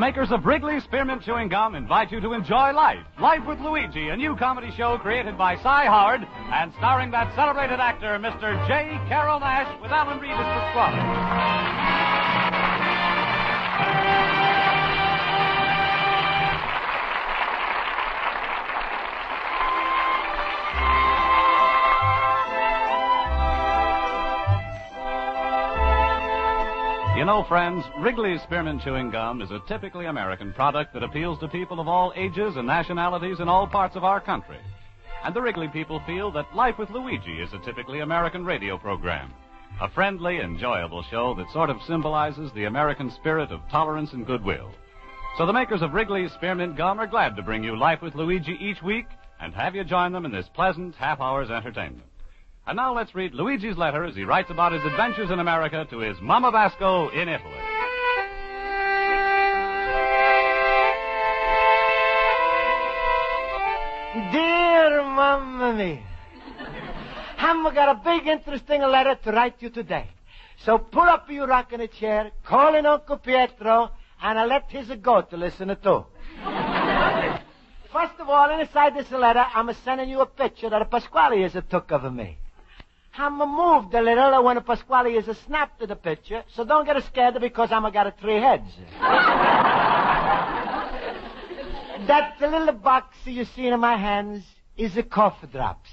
makers of Wrigley Spearmint Chewing Gum invite you to enjoy Life. Life with Luigi, a new comedy show created by Cy Howard and starring that celebrated actor, Mr. J. Carrol Naish, with Alan Reed as Pasquale. You know, friends, Wrigley's Spearmint Chewing Gum is a typically American product that appeals to people of all ages and nationalities in all parts of our country. And the Wrigley people feel that Life with Luigi is a typically American radio program, a friendly, enjoyable show that sort of symbolizes the American spirit of tolerance and goodwill. So the makers of Wrigley's Spearmint Gum are glad to bring you Life with Luigi each week and have you join them in this pleasant half-hour's entertainment. And now let's read Luigi's letter as he writes about his adventures in America to his Mama Basco in Italy. Dear Mamma mia, I've got a big interesting letter to write you today. So pull up your rocking chair, call in Uncle Pietro, and let his goat to listen to. First of all, inside this letter, I'm sending you a picture that Pasquale has took of me. I'm moved a little when Pasquale is snapped to the picture, so don't get scared because I'm got 3 heads. That little box you see in my hands is a cough drops.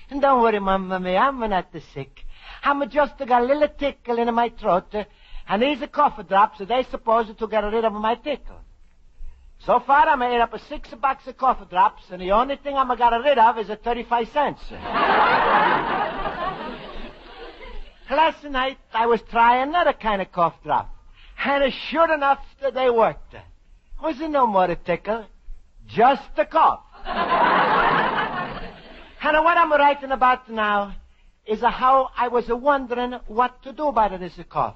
And don't worry, Mamma mia, I'm not sick. I'm just got a little tickle in my throat, and these cough drops, they're supposed to get rid of my tickle. So far, I made up 6 boxes of cough drops, and the only thing I'm got rid of is 35 cents. Last night, I was trying another kind of cough drop. And sure enough, they worked. Was it no more a tickle? Just a cough. And what I'm writing about now is how I was wondering what to do about this cough.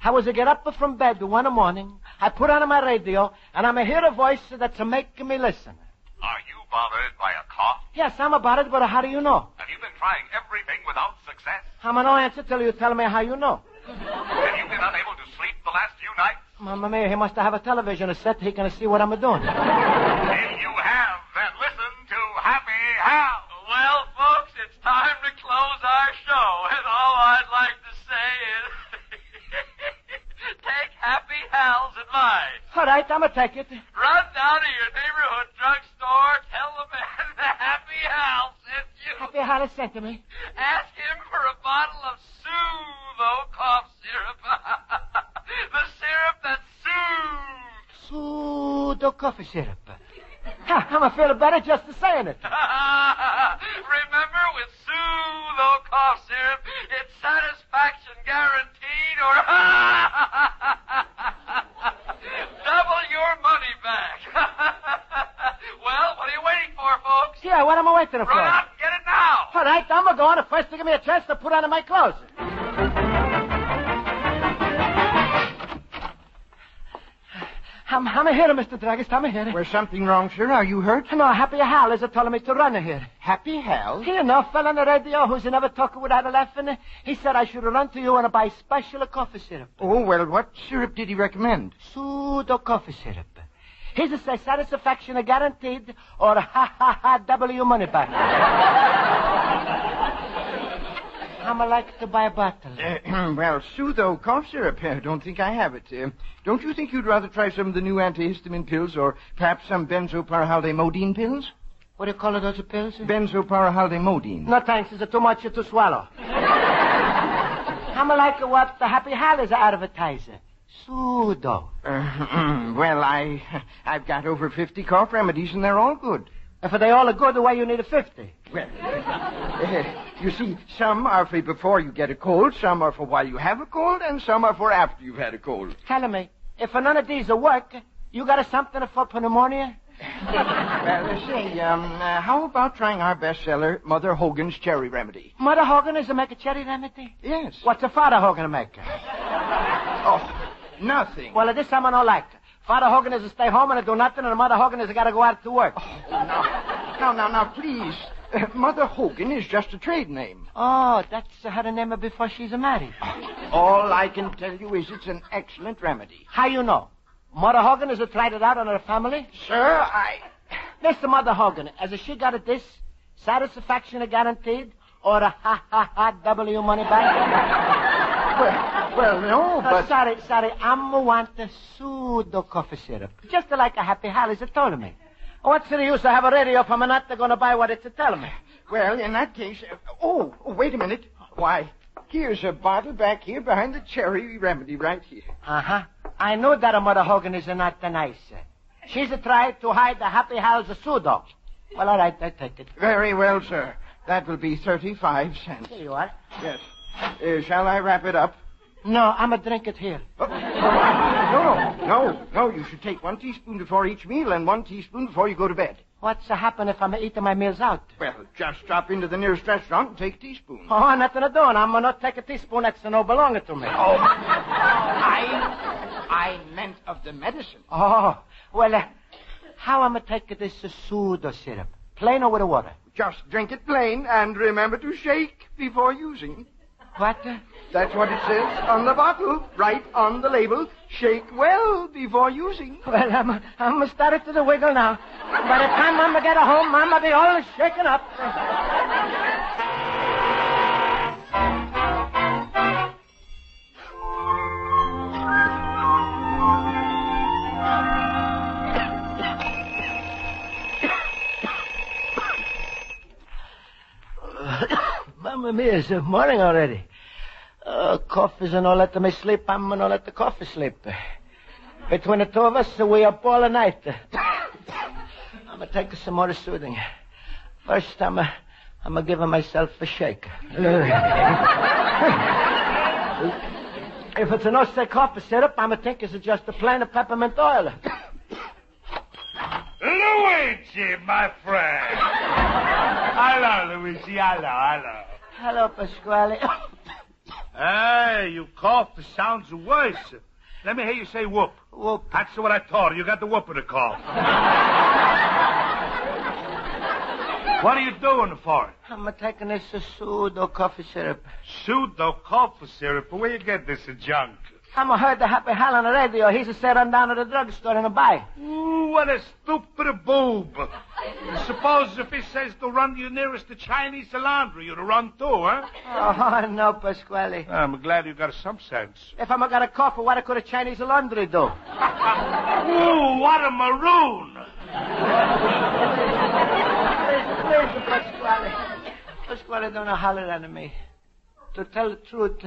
I was get up from bed one morning, I put on my radio, and I hear a voice that's making me listen. Are you bothered by a cough? Yes, I'm bothered, but how do you know? Have you been trying everything without success? I'm no answer till you tell me how you know. Have you been unable to sleep the last few nights? Mamma mia, he must have a television set. He can see what I'm doing. If you have, then listen to Happy Hal. Well, folks, it's time to close our show, and all I'd like to say is take Happy Hal's advice. All right, I'm going to take it. Run down to your neighborhood drugstore, tell the man that Happy Hal sent you. Happy Hal has sent to me. Ask him for a bottle of Soothos Cough Syrup. The syrup that soothes. Soothos Cough Syrup. I'm feeling better just saying it. Remember, with Soothos Cough Syrup, it's satisfaction guaranteed or double your money back. Well, what are you waiting for, folks? Yeah, what am I waiting for? Run out and get it now. All right, I'm going to first to give me a chance to put on my clothes. I'm here, Mr. Druggist. I'm here. Was something wrong, sir? Are you hurt? No, Happy Hal is telling me to run here. Happy Hal? Here, no fella on the radio who's never talking without a laughing. He said I should run to you and buy special coffee syrup. Oh, well, what syrup did he recommend? Soothos Cough Syrup. His says satisfaction guaranteed or double your money back. I'm like to buy a bottle. Well, Soothos Cough Syrup. Don't think I have it. Don't you think you'd rather try some of the new antihistamine pills or perhaps some benzopyrrolidamodine pills? What do you call those pills? Benzopyrrolidamodine. No, thanks. It's too much to swallow. I'm like what the Happy Hal is advertising. Pseudo. Well, I've got over 50 cough remedies, and they're all good. If they all are good, why you need 50? Well, you see, some are for before you get a cold, some are for while you have a cold, and some are for after you've had a cold. Tell me, if none of these work, you got something for pneumonia? Well, say, how about trying our bestseller, Mother Hogan's Cherry Remedy? Mother Hogan is to make a cherry remedy? Yes. What's a Father Hogan make? Oh, nothing. Well, this time I don't like it. Father Hogan is to stay home and do nothing, and Mother Hogan is got to go out to work. Oh, now, please. Mother Hogan is just a trade name. Oh, that's her name before she's married. All I can tell you is it's an excellent remedy. How you know? Mother Hogan, has tried it out on her family? Sir, Mr. Mother Hogan, has she got it this? Satisfaction guaranteed? Or a W money back? Well, no, but... Sorry. I'm want the pseudo coffee syrup. Just like a Happy Hal is told me. What's the use to have a radio if I'm not going to buy what it's telling me? Well, in that case... wait a minute. Why, here's a bottle back here behind the cherry remedy right here. Uh-huh. I know that a Mother Hogan is not nice. She's tried to hide the Happy Hal's pseudo. Well, all right, I take it. Very well, sir. That will be 35 cents. Here you are. Yes. Shall I wrap it up? No, I'm going to drink it here. No. You should take 1 teaspoon before each meal and 1 teaspoon before you go to bed. What's to happen if I'm eating my meals out? Well, just drop into the nearest restaurant and take a teaspoon. Oh, nothing to do. I'm going to take a teaspoon that's no belonging to me. Oh, I meant of the medicine. Oh, well, how am I take this pseudo syrup? Plain or with the water? Just drink it plain and remember to shake before using. What? That's what it says on the bottle, right on the label. Shake well before using. Well, I'm starting to the wiggle now. By the time Mama get home, Mama be all shaken up. Mamma mia, it's morning already. Coffee's and all let me sleep. I'm going to let the coffee sleep. Between the two of us, we up all night. I'm going to take some more soothing. First, I'm going to give myself a shake. If it's an Osei coffee syrup, I'm going to think it's just a plain of peppermint oil. Luigi, my friend. Hello, Luigi. Hello. Hello, Pasquale. Hey, you cough. The sounds worse. Let me hear you say whoop. Whoop. That's what I thought. You got the whoop of the cough. What are you doing for it? I'm taking this pseudo coffee syrup. Pseudo cough syrup? Where you get this junk? I'm heard the Happy Hal on the radio. He's said run down to the drugstore and buy. Ooh, what a stupid boob. Suppose if he says to run to your nearest Chinese laundry, you'd run too, huh? Oh, no, Pasquale. I'm glad you got some sense. If I'm got a cough, what could a Chinese laundry do? Ooh, what a maroon. Please, Pasquale. Pasquale, don't holler at me. To tell the truth,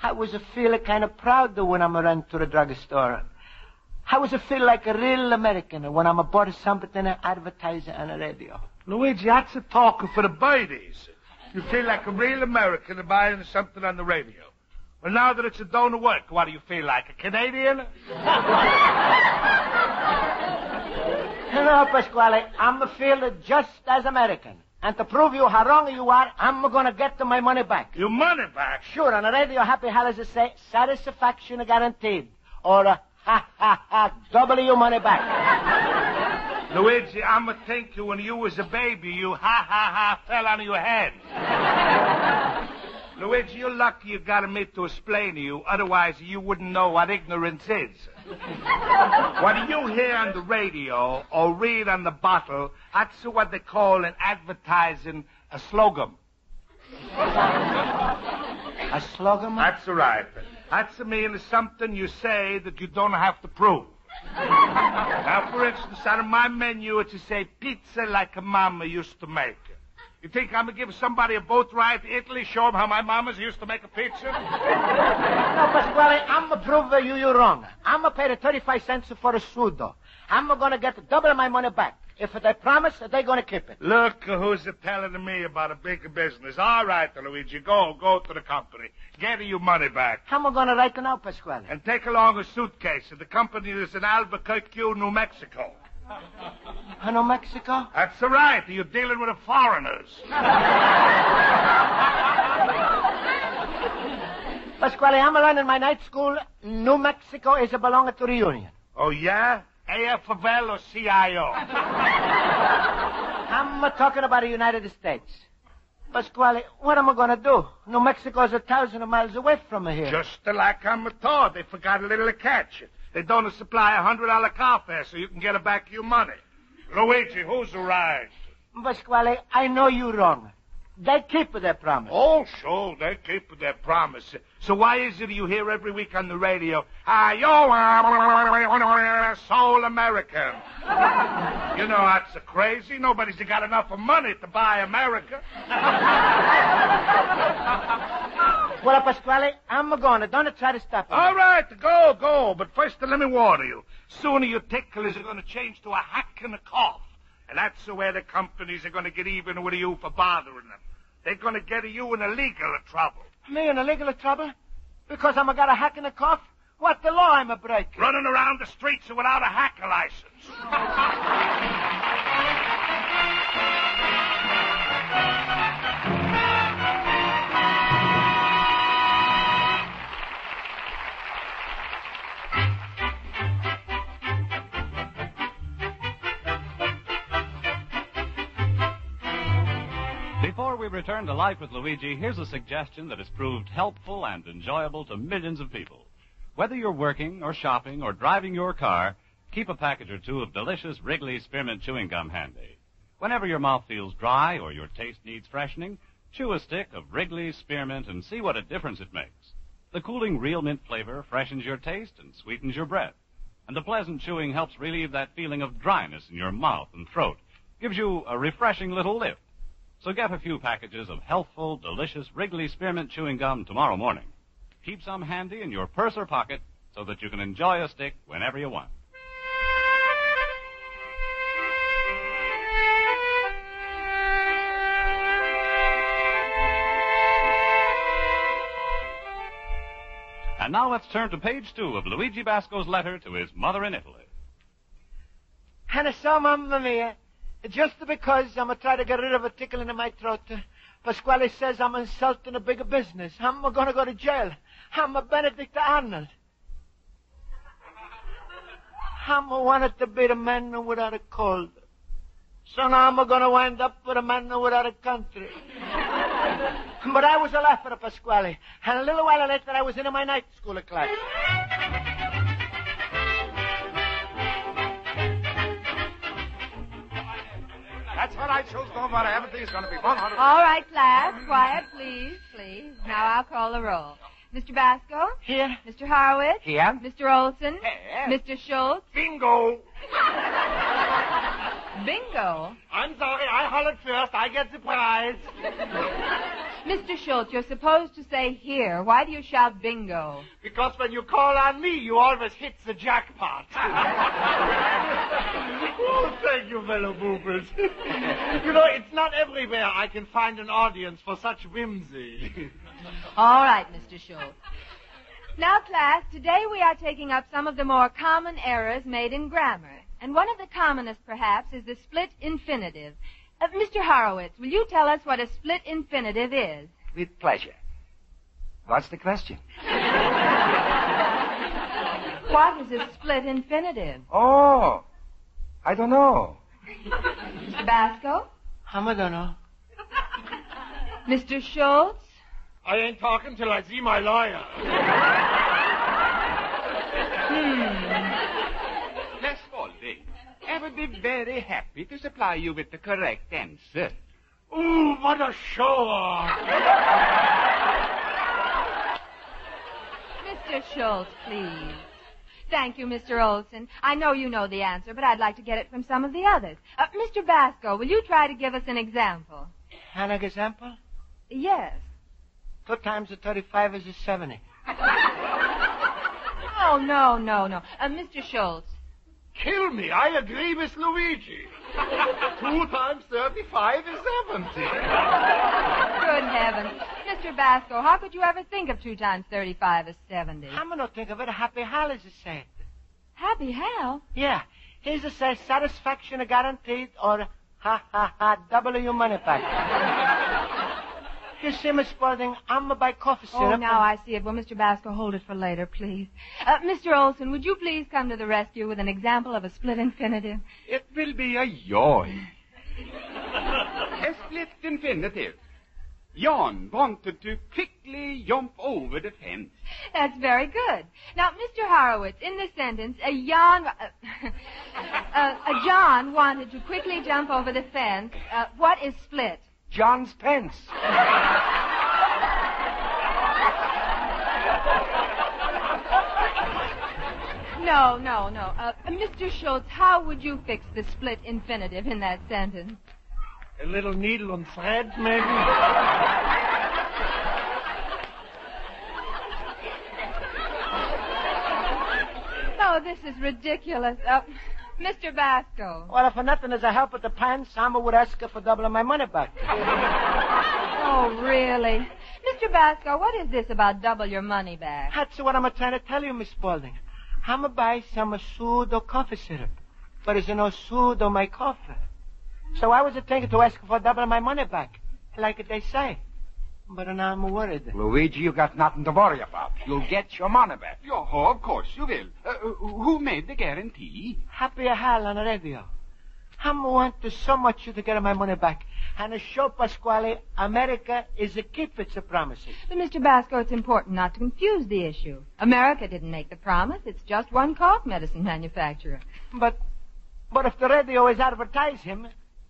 I was feeling kind of proud when I ran to the drugstore. I was feeling like a real American when I'm bought something advertising on the radio. Luigi, that's a talking for the birdies. You feel like a real American buying something on the radio. Well, now that it's don't work, what do you feel like, a Canadian? No, Pasquale, I'm feeling just as American. And to prove you how wrong you are, I'm going to get my money back. Your money back? Sure, on the radio, Happy Hal is say, satisfaction guaranteed. Or, double your money back. Luigi, I'm a think you when you was a baby, you fell on your head. Luigi, you're lucky you got me to explain to you. Otherwise, you wouldn't know what ignorance is. What you hear on the radio or read on the bottle, that's what they call in advertising a slogan. A slogan? That's right. That's mean something you say that you don't have to prove. Now, for instance, on my menu, it's to say pizza like a mama used to make. You think I'm going to give somebody a boat ride to Italy, show them how my mamas used to make a pizza? No, Pasquale, I'm going to prove you're wrong. I'm going to pay the 35 cents for a pseudo. I'm going to get double my money back. If they promise, they're going to keep it. Look who's telling me about a big business. All right, Luigi, go to the company. Get your money back. How am I going to write it now, Pasquale? And take along a suitcase. The company is in Albuquerque, New Mexico. New Mexico? That's right. You're dealing with the foreigners. Pasquale, I'm learning my night school. New Mexico is belonging to the Union. Oh, yeah? AFL or CIO? I'm talking about the United States. Pasquale, what am I going to do? New Mexico is 1,000 miles away from here. Just like I'm taught. They forgot a little catch. They don't supply $100 car fare so you can get back your money. Luigi, who's right? Pasquale, I know you're wrong. They keep their promise. Oh, sure, they keep their promise. So why is it you hear every week on the radio, you're soul American? You know, that's crazy. Nobody's got enough of money to buy America. Well, Pasquale, I'm going. Don't try to stop me. All right, go. But first, let me warn you. Sooner your ticklers are going to change to a hack and a cough. And that's where the companies are going to get even with you for bothering them. They're going to get you in illegal trouble. Me in illegal trouble? Because I'm got a hack and a cough? What the law I'm a breaking? Running around the streets without a hacker license. Before we return to Life with Luigi, here's a suggestion that has proved helpful and enjoyable to millions of people. Whether you're working or shopping or driving your car, keep a package or two of delicious Wrigley Spearmint Chewing Gum handy. Whenever your mouth feels dry or your taste needs freshening, chew a stick of Wrigley Spearmint and see what a difference it makes. The cooling real mint flavor freshens your taste and sweetens your breath. And the pleasant chewing helps relieve that feeling of dryness in your mouth and throat. Gives you a refreshing little lift. So get a few packages of healthful, delicious Wrigley Spearmint Chewing Gum tomorrow morning. Keep some handy in your purse or pocket so that you can enjoy a stick whenever you want. And now let's turn to page 2 of Luigi Basco's letter to his mother in Italy. And so, Mamma Mia, just because I'm trying to get rid of a tickle in my throat, Pasquale says I'm insulting a bigger business. I'm going to go to jail. I'm a Benedict Arnold. I'm wanted to be the man without a cold. So now I'm going to wind up with a man without a country. But I was a laugher at Pasquale. And a little while later, I was in my night school class. That's what I chose. Don't worry. Everything's going to be 100%. All right, class. Quiet, please. Now I'll call the roll. Mr. Basco? Here. Mr. Horowitz? Here. Mr. Olson? Here. Mr. Schultz? Bingo. Bingo. I'm sorry. I hollered first. I get the prize. Mr. Schultz, you're supposed to say here. Why do you shout bingo? Because when you call on me, you always hit the jackpot. Oh, thank you, fellow boopers. You know, it's not everywhere I can find an audience for such whimsy. All right, Mr. Schultz. Now, class, today we are taking up some of the more common errors made in grammar. And one of the commonest, perhaps, is the split infinitive. Mr. Horowitz, will you tell us what a split infinitive is? With pleasure. What's the question? What is a split infinitive? Oh, I don't know. Mr. Basco? I don't know. Mr. Schultz? I ain't talking till I see my lawyer. Miss Spaulding, I would be very happy to supply you with the correct answer. Ooh, what a show-off. Mr. Schultz, please. Thank you, Mr. Olson. I know you know the answer, but I'd like to get it from some of the others. Mr. Basco, will you try to give us an example? An example? Yes. 2 times 35 is 70. Oh, no. Mr. Schultz. Kill me. I agree with Luigi. 2 times 35 is 70. Good heavens. Mr. Basco, how could you ever think of 2 times 35 is 70? I'm going to think of it. Happy Hal is a say. Happy Hal? Yeah. He's a say satisfaction guaranteed or double your money back. You see, Miss Spaulding, I'm going to buy coffee syrup. Oh, now I see it. Well, Mr. Basco, hold it for later, please. Mr. Olson, would you please come to the rescue with an example of a split infinitive? It will be a joy. A split infinitive. Jan wanted to quickly jump over the fence. That's very good. Now, Mr. Horowitz, in this sentence, a John wanted to quickly jump over the fence. What is split? John's pence. No. Mr. Schultz, how would you fix the split infinitive in that sentence? A little needle and thread, maybe? Oh, this is ridiculous. Mr. Basco. Well, if for nothing as a help with the pants, I would ask her for doubling my money back. Oh, really? Mr. Basco, what is this about double your money back? That's what I'm trying to tell you, Miss Spaulding. I'm going to buy some pseudo coffee syrup. But there's no pseudo my coffee. So I was thinking to ask for double my money back, like they say. But now I'm worried. Luigi, you got nothing to worry about. You'll get your money back. Oh, of course you will. Who made the guarantee? Happy Hal on the radio. I want so much to get my money back. And to show Pasquale, America is a keep its promises. But, Mr. Basco, it's important not to confuse the issue. America didn't make the promise. It's just one cough medicine manufacturer. But if the radio is advertise him,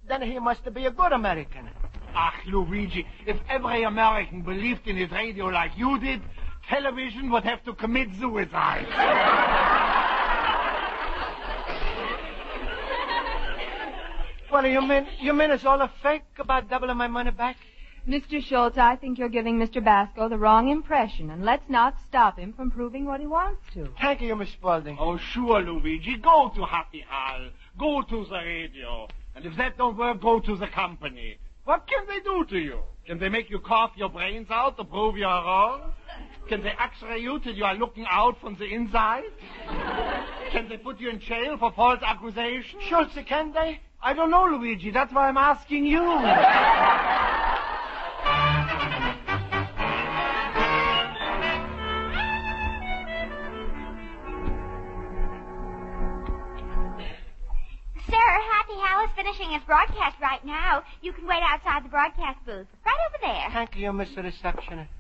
then he must be a good American. Ach, Luigi, if every American believed in his radio like you did, television would have to commit suicide. Well, you mean it's all a fake about doubling my money back? Mr. Schultz, I think you're giving Mr. Basco the wrong impression, and let's not stop him from proving what he wants to. Thank you, Miss Spaulding. Oh, sure, Luigi. Go to Happy Hal. Go to the radio. And if that don't work, go to the company. What can they do to you? Can they make you cough your brains out to prove you're wrong? Can they x-ray you till you are looking out from the inside? Can they put you in jail for false accusation? Schultz, can they? I don't know, Luigi. That's why I'm asking you. Sir, Happy Hal is finishing his broadcast right now. You can wait outside the broadcast booth. Right over there. Thank you, Mr. Receptionist.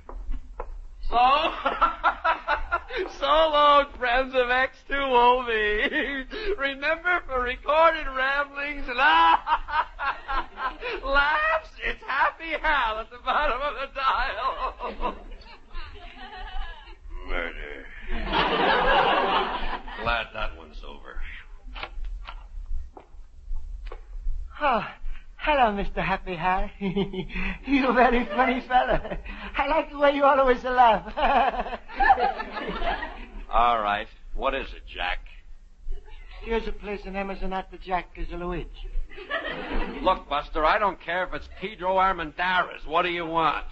So long, friends of X2OV. Remember, for recorded ramblings and laughs, it's Happy Hal at the bottom of the dial. Murder. Glad that one's over. Oh, hello, Mr. Happy Hal. You're a very funny fella. I like the way you always laugh. All right. What is it, Jack? Here's a place in name is not the Jack, is a Luigi. Look, Buster, I don't care if it's Pedro Armendariz. What do you want?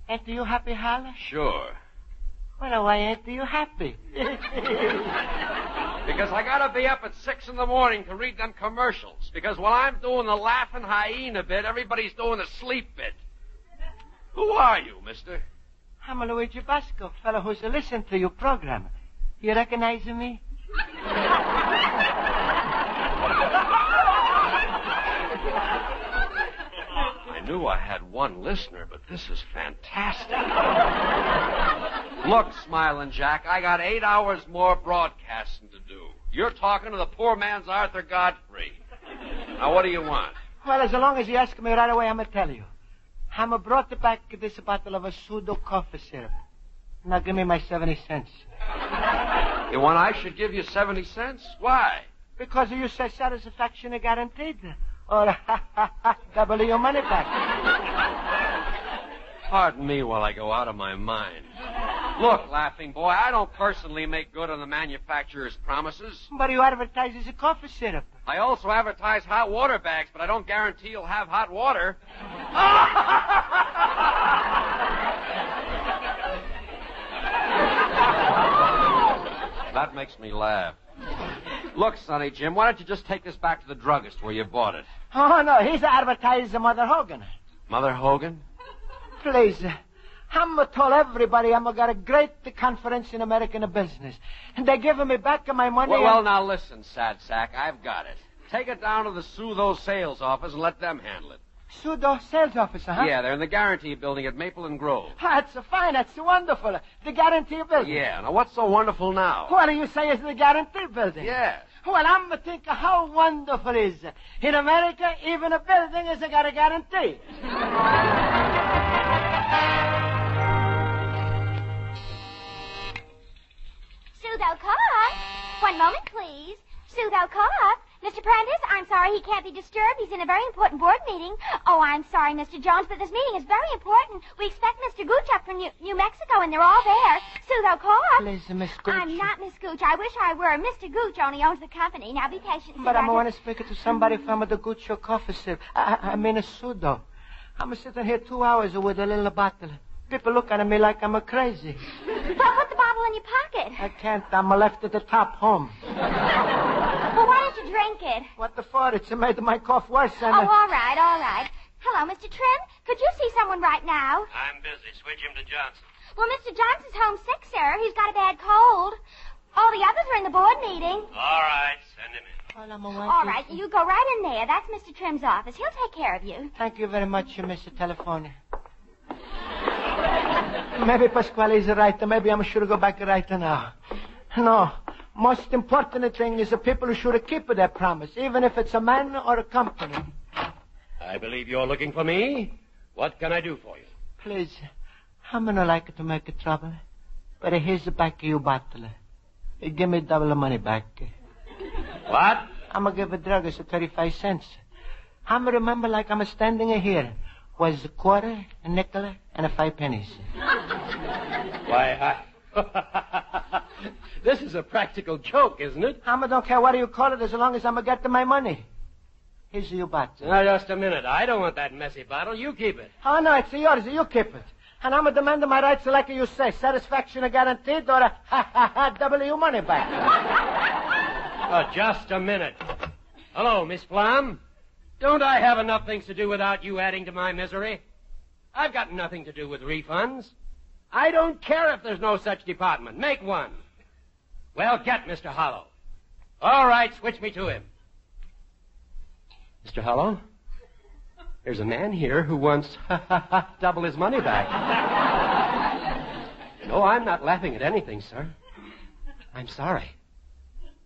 Ain't you happy, Hal? Sure. Well, why ain't you happy? Because I gotta be up at 6 in the morning to read them commercials. Because while I'm doing the laughing hyena bit, everybody's doing the sleep bit. Who are you, mister? I'm a Luigi Basco, fellow who's listening to your program. You recognize me? I knew I had one listener, but this is fantastic. Look, Smiling Jack, I got 8 hours more broadcasting to do. You're talking to the poor man's Arthur Godfrey. Now, what do you want? Well, as long as you ask me right away, I'm going to tell you. I'm brought back this bottle of a pseudo cough syrup. Now, give me my 70 cents. You want I should give you 70 cents? Why? Because you say satisfaction is guaranteed. Or double your money back. Pardon me while I go out of my mind. Look, laughing boy, I don't personally make good on the manufacturer's promises. But you advertise as a coffee syrup. I also advertise hot water bags, but I don't guarantee you'll have hot water. That makes me laugh. Look, Sonny Jim, why don't you just take this back to the druggist where you bought it? Oh, no, he's advertising Mother Hogan. Mother Hogan? Please, I'm told everybody I'm got a great conference in American business. And they're giving me back my money. Well, now listen, sad sack, I've got it. Take it down to the Soothos sales office and let them handle it. Pseudo sales officer, huh? Yeah, they're in the Guarantee building at Maple and Grove. That's fine. That's wonderful. The Guarantee building. Yeah, now what's so wonderful now? What do you say is the Guarantee building? Yes. Well, I'm thinking how wonderful it is. In America, even a building has got a guarantee. Pseudo Cough. One moment, please. Pseudo Cough. Mr. Prentice, I'm sorry he can't be disturbed. He's in a very important board meeting. Oh, I'm sorry, Mr. Jones, but this meeting is very important. We expect Mr. Gooch up from New Mexico, and they're all there. Pseudo Cough. Please, Miss Gooch. I'm not Miss Gooch. I wish I were. Mr. Gooch only owns the company. Now, be patient. But I want to speak to somebody from the Gooch Cough Syrup. I mean a pseudo. I'm sitting here 2 hours with a little bottle. People look at me like I'm crazy. Well, put the bottle in your pocket. I can't. I'm left at the top home. Well, why don't you drink it? What the for? It's made my cough worse. And Oh, all right, all right. Hello, Mr. Trim. Could you see someone right now? I'm busy. Switch him to Johnson. Well, Mr. Johnson's homesick, sir. He's got a bad cold. All the others are in the board meeting. All right, send him in. Well, All right, you go right in there. That's Mr. Trim's office. He'll take care of you. Thank you very much, Mr. Telephone. Maybe Pasquale is right. Maybe I should go back right now. No. Most important thing is the people should keep their promise, even if it's a man or a company. I believe you're looking for me. What can I do for you? Please, I'm gonna like to make trouble, but here's the back of your bottle. Give me double the money back. What? I'm gonna give the druggist 35 cents. I'm gonna remember like I'm standing here. Was a quarter, a nickel, and 5 pennies. Why, this is a practical joke, isn't it? I don't care what you call it as long as I'm gonna get my money. Here's your bottle. Now, just a minute. I don't want that messy bottle. You keep it. Oh, no, it's yours. You keep it. And I'm demanding my rights like you say. Satisfaction guaranteed or double your money back. Oh, just a minute. Hello, Miss Plum. Don't I have enough things to do without you adding to my misery? I've got nothing to do with refunds. I don't care if there's no such department. Make one. Well, get Mr. Hollow. All right, switch me to him. Mr. Hollow, there's a man here who wants double his money back. No, I'm not laughing at anything, sir. I'm sorry.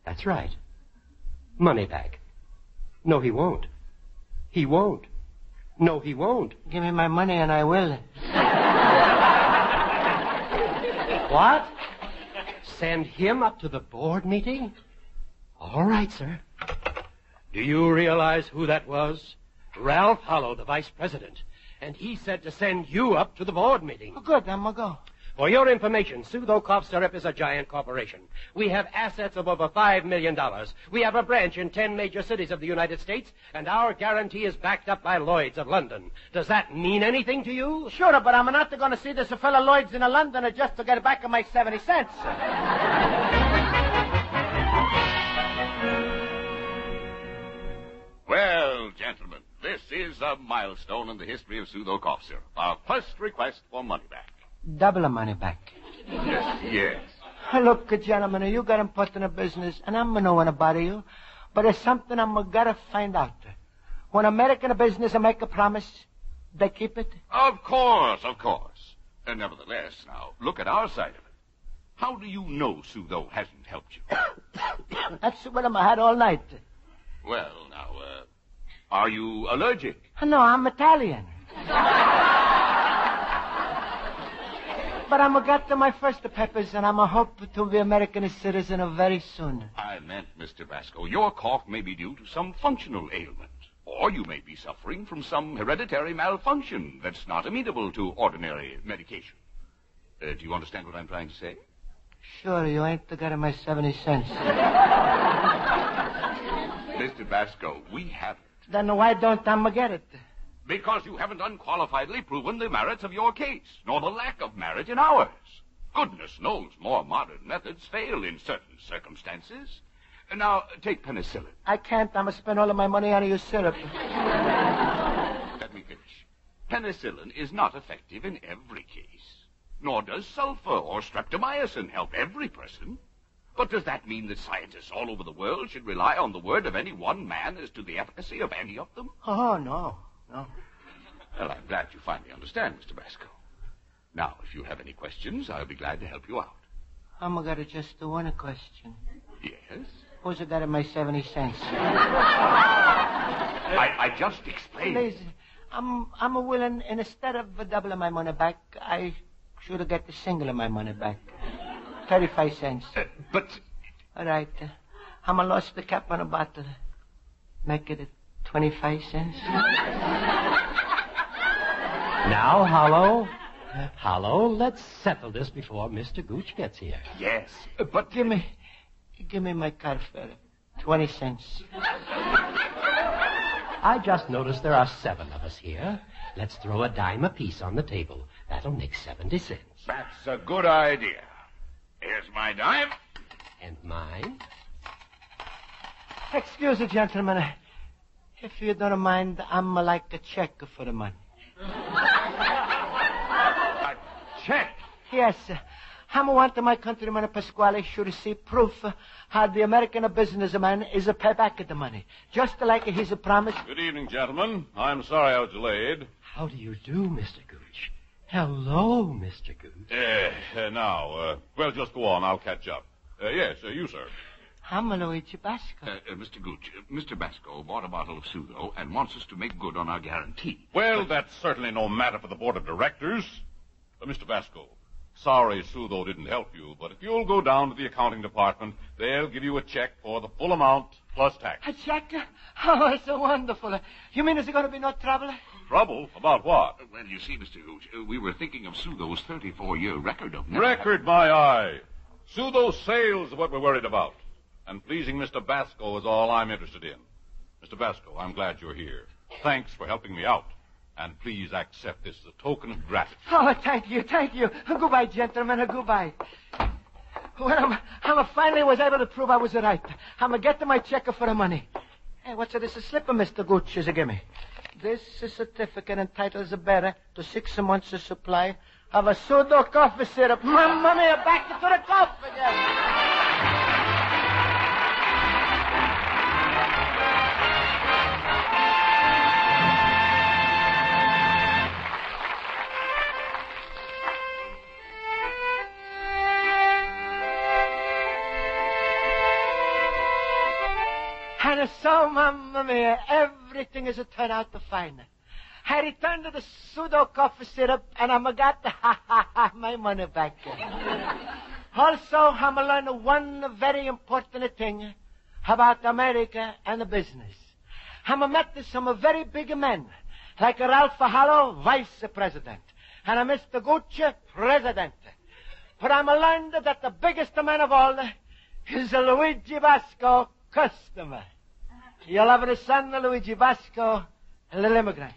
That's right. Money back. No, he won't. He won't. No, he won't. Give me my money and I will. What? Send him up to the board meeting? All right, sir. Do you realize who that was? Ralph Hollow, the vice president. And he said to send you up to the board meeting. Oh, good, I'm gonna go. For your information, Soothos Cough Syrup is a giant corporation. We have assets of over $5 million. We have a branch in 10 major cities of the United States, and our guarantee is backed up by Lloyd's of London. Does that mean anything to you? Sure, but I'm not going to see this fellow Lloyd's in London just to get back my 70 cents. Well, gentlemen, this is a milestone in the history of Soothos Cough Syrup. Our first request for money back. Double the money back. Yes. Look, gentlemen, you got important business, and I'm knowing about you, but there's something I'm gotta find out. When American business make a promise, they keep it? Of course. Nevertheless, now, look at our side of it. How do you know Soothos hasn't helped you? That's what I had all night. Well, now, are you allergic? No, I'm Italian. But I'm got my first peppers, and I'm a hope to be American citizen very soon. I meant, Mr. Basco, your cough may be due to some functional ailment. Or you may be suffering from some hereditary malfunction that's not immutable to ordinary medication. Do you understand what I'm trying to say? Sure, you ain't got my 70 cents. Mr. Basco, we haven't. Then why don't I get it? Because you haven't unqualifiedly proven the merits of your case, nor the lack of merit in ours. Goodness knows more modern methods fail in certain circumstances. Now, take penicillin. I can't. I'm going to spend all of my money on your syrup. Let me finish. Penicillin is not effective in every case. Nor does sulfur or streptomycin help every person. But does that mean that scientists all over the world should rely on the word of any one man as to the efficacy of any of them? Oh, no. Well, I'm glad you finally understand, Mr. Basco. Now, if you have any questions, I'll be glad to help you out. I'm got just one question. Yes? Who's got in my 70 cents? I just explained. Please, I'm willing, instead of doubling my money back, I should have got the single of my money back. 35 cents. But... All right. I'm lost the cap on a bottle. Make it 25 cents. Now, Hollow. Hollow, let's settle this before Mr. Gooch gets here. Yes, but give me my car fare. 20 cents. I just noticed there are 7 of us here. Let's throw a dime apiece on the table. That'll make 70 cents. that's a good idea. Here's my dime. And mine? Excuse me, gentlemen. If you don't mind, I'm like a check for the money. A check? Yes. I'm wanting my countryman Pasquale should see proof how the American businessman is a pay back the money. Just like he's a promise. Good evening, gentlemen. I'm sorry I was delayed. How do you do, Mr. Gooch? Hello, Mr. Gooch. Well, just go on. I'll catch up. Yes, you, sir. I'm Luigi Basco. Mr. Gooch, Mr. Basco bought a bottle of Sootho and wants us to make good on our guarantee. Well, that's certainly no matter for the board of directors. Mr. Basco, sorry Sootho didn't help you, but if you'll go down to the accounting department, they'll give you a check for the full amount plus tax. A check? Oh, it's so wonderful. You mean there's going to be no trouble? Trouble? About what? Well, you see, Mr. Gooch, we were thinking of Sootho's 34-year record of... Record, my eye. Sootho's sales are what we're worried about. And pleasing Mr. Basco is all I'm interested in. Mr. Basco, I'm glad you're here. Thanks for helping me out. And please accept this as a token of gratitude. Oh, thank you. Goodbye, gentlemen, goodbye. Well, I finally was able to prove I was right. I'm getting my check for the money. Hey, what's this slip of Mr. Gooch is give me? This certificate entitles the bearer to 6 months' supply of a Soothos Cough Syrup. Mamma mia, back to the cough again. And so, mamma mia, everything has turned out fine. I returned to the Soothos Cough Syrup, and I'm got my money back. Also, I'm learning one very important thing about America and the business. I'm met some very big men, like Ralph Hollow, vice president, and Mr. Gooch, president. But I'm learned that the biggest man of all is Luigi Basco, customer. You'll have the son, Luigi Basco, a little immigrant.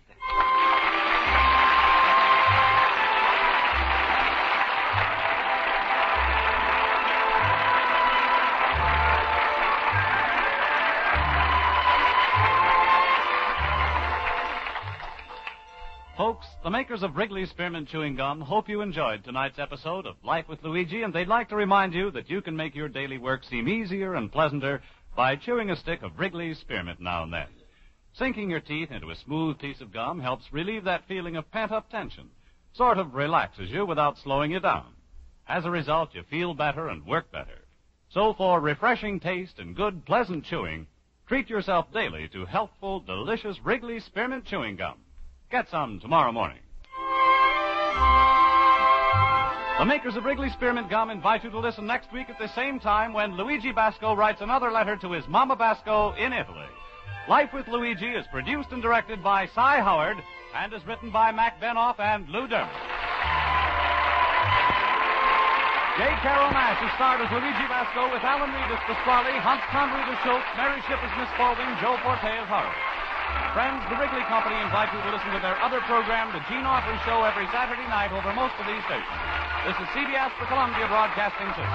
Folks, the makers of Wrigley Spearmint Chewing Gum hope you enjoyed tonight's episode of Life with Luigi, and they'd like to remind you that you can make your daily work seem easier and pleasanter by chewing a stick of Wrigley's Spearmint now and then. Sinking your teeth into a smooth piece of gum helps relieve that feeling of pent-up tension, sort of relaxes you without slowing you down. As a result, you feel better and work better. So for refreshing taste and good, pleasant chewing, treat yourself daily to healthful, delicious Wrigley Spearmint Chewing Gum. Get some tomorrow morning. The makers of Wrigley Spearmint Gum invite you to listen next week at the same time when Luigi Basco writes another letter to his Mama Basco in Italy. Life with Luigi is produced and directed by Cy Howard and is written by Mac Benoff and Lou Dermott. J. Carrol Naish is starred as Luigi Basco with Alan Reed as Pasquale, Hans Conrad as Schultz, Mary Shipp as Miss Spaulding, Joe Forte as Howard. Friends, the Wrigley Company invite you to listen to their other program, The Gene Autry Show, every Saturday night over most of these stations. This is CBS, the Columbia Broadcasting System.